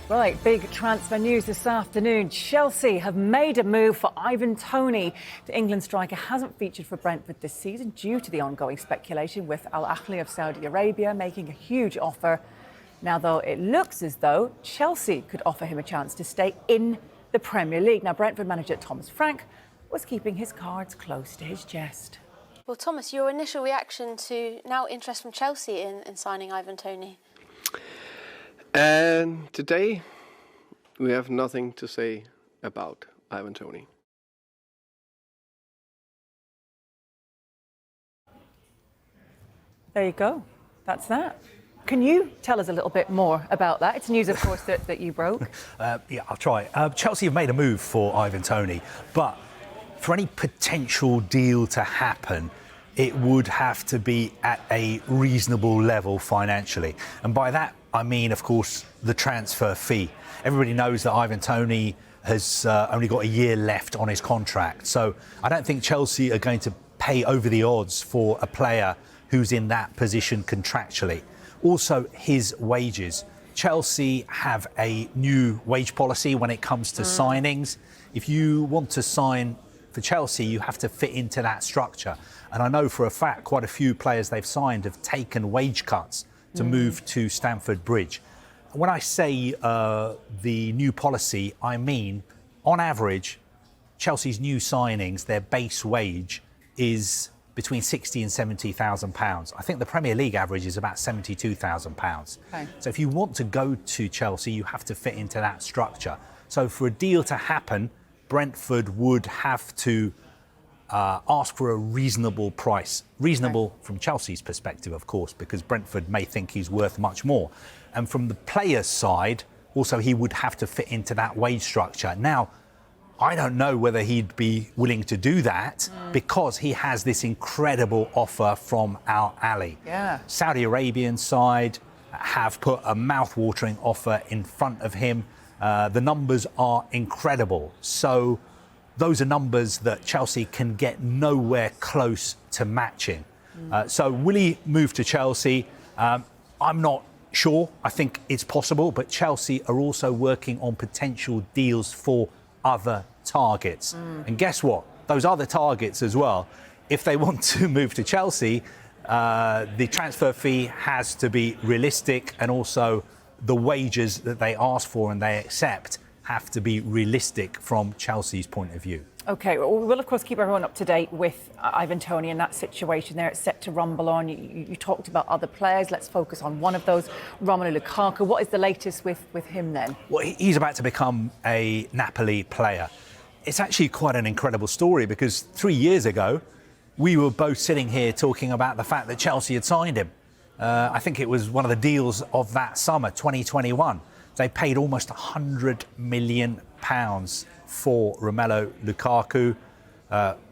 Right, big transfer news this afternoon. Chelsea have made a move for Ivan Toney. The England striker hasn't featured for Brentford this season due to the ongoing speculation with Al Ahly of Saudi Arabia making a huge offer. Now, though, it looks as though Chelsea could offer him a chance to stay in the Premier League. Now, Brentford manager Thomas Frank was keeping his cards close to his chest. Well, Thomas, your initial reaction to now interest from Chelsea in signing Ivan Toney? And today, we have nothing to say about Ivan Toney. There you go. That's that. Can you tell us a little bit more about that? It's news, of course, that you broke. Yeah, I'll try. Chelsea have made a move for Ivan Toney, but for any potential deal to happen, it would have to be at a reasonable level financially. And by that, I mean, of course, the transfer fee. Everybody knows that Ivan Toney has only got a year left on his contract. So I don't think Chelsea are going to pay over the odds for a player who's in that position contractually. Also, his wages. Chelsea have a new wage policy when it comes to signings. If you want to sign for Chelsea, you have to fit into that structure. And I know for a fact quite a few players they've signed have taken wage cuts to move to Stamford Bridge. When I say the new policy, I mean, on average, Chelsea's new signings, their base wage is between £60,000 and £70,000. I think the Premier League average is about £72,000. Okay. So if you want to go to Chelsea, you have to fit into that structure. So for a deal to happen, Brentford would have to ask for a reasonable price. Reasonable from Chelsea's perspective, of course, because Brentford may think he's worth much more. And from the player's side, also he would have to fit into that wage structure. Now, I don't know whether he'd be willing to do that because he has this incredible offer from Al Ahly. Yeah. Saudi Arabian side have put a mouth-watering offer in front of him. The numbers are incredible. So those are numbers that Chelsea can get nowhere close to matching. So will he move to Chelsea? I'm not sure. I think it's possible, but Chelsea are also working on potential deals for other targets. And guess what? Those other targets as well, if they want to move to Chelsea, the transfer fee has to be realistic, and also the wages that they ask for and they accept have to be realistic from Chelsea's point of view. OK, well, we'll of course keep everyone up to date with Ivan Toney and that situation there. It's set to rumble on. You talked about other players. Let's focus on one of those, Romelu Lukaku. What is the latest with him then? Well, he's about to become a Napoli player. It's actually quite an incredible story because 3 years ago, we were both sitting here talking about the fact that Chelsea had signed him. I think it was one of the deals of that summer, 2021. They paid almost £100 million for Romelu Lukaku.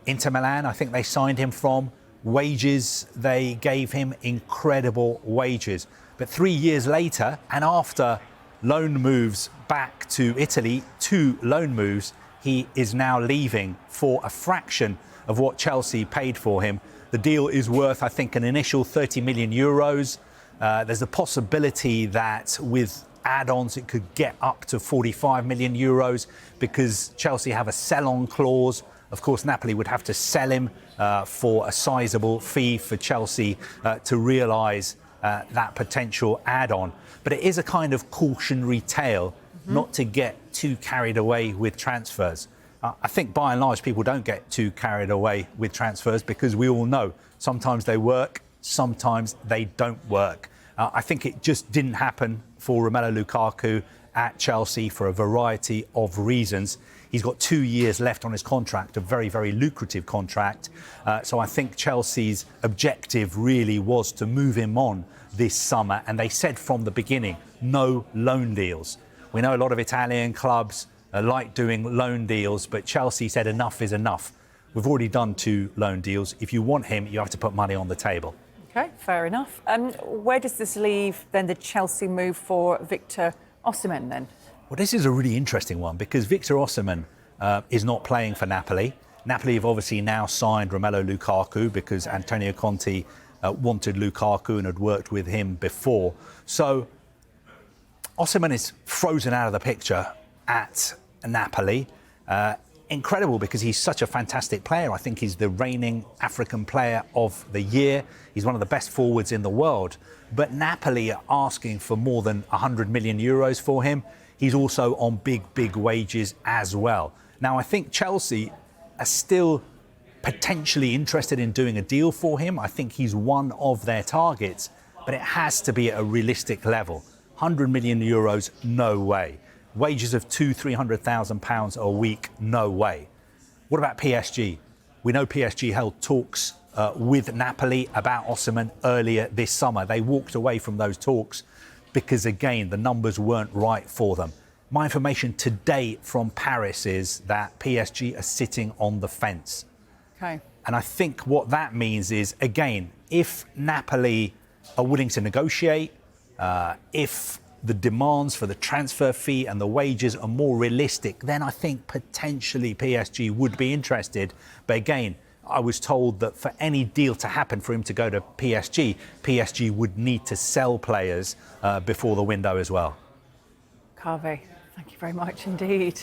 Inter Milan, I think they signed him from. Wages, they gave him incredible wages. But 3 years later, and after loan moves back to Italy, 2 loan moves, he is now leaving for a fraction of what Chelsea paid for him. The deal is worth, I think, an initial €30 million. There's a possibility that with add-ons it could get up to €45 million because Chelsea have a sell-on clause. Of course, Napoli would have to sell him for a sizable fee for Chelsea to realise that potential add-on. But it is a kind of cautionary tale not to get too carried away with transfers. I think by and large people don't get too carried away with transfers because we all know sometimes they work, sometimes they don't work. I think it just didn't happen for Romelu Lukaku at Chelsea for a variety of reasons. He's got 2 years left on his contract, a very, very lucrative contract. So I think Chelsea's objective really was to move him on this summer. And they said from the beginning, no loan deals. We know a lot of Italian clubs like doing loan deals, but Chelsea said enough is enough. We've already done 2 loan deals. If you want him, you have to put money on the table. OK, fair enough. Where does this leave then the Chelsea move for Victor Osimhen then? Well, this is a really interesting one because Victor Osimhen is not playing for Napoli. Napoli have obviously now signed Romelu Lukaku because Antonio Conte wanted Lukaku and had worked with him before. So Osimhen is frozen out of the picture at Napoli. Incredible, because he's such a fantastic player. I think he's the reigning African player of the year. He's one of the best forwards in the world. But Napoli are asking for more than 100 million euros for him. He's also on big wages as well. Now, I think Chelsea are still potentially interested in doing a deal for him. I think he's one of their targets, but it has to be at a realistic level. 100 million euros, no way. Wages of £200,000-300,000 a week, no way. What about PSG? We know PSG held talks with Napoli about Osimhen earlier this summer. They walked away from those talks because, again, the numbers weren't right for them. My information today from Paris is that PSG are sitting on the fence. Okay. And I think what that means is, again, if Napoli are willing to negotiate, if the demands for the transfer fee and the wages are more realistic, then I think potentially PSG would be interested. But again, I was told that for any deal to happen for him to go to PSG would need to sell players before the window as well. Carvey, thank you very much indeed.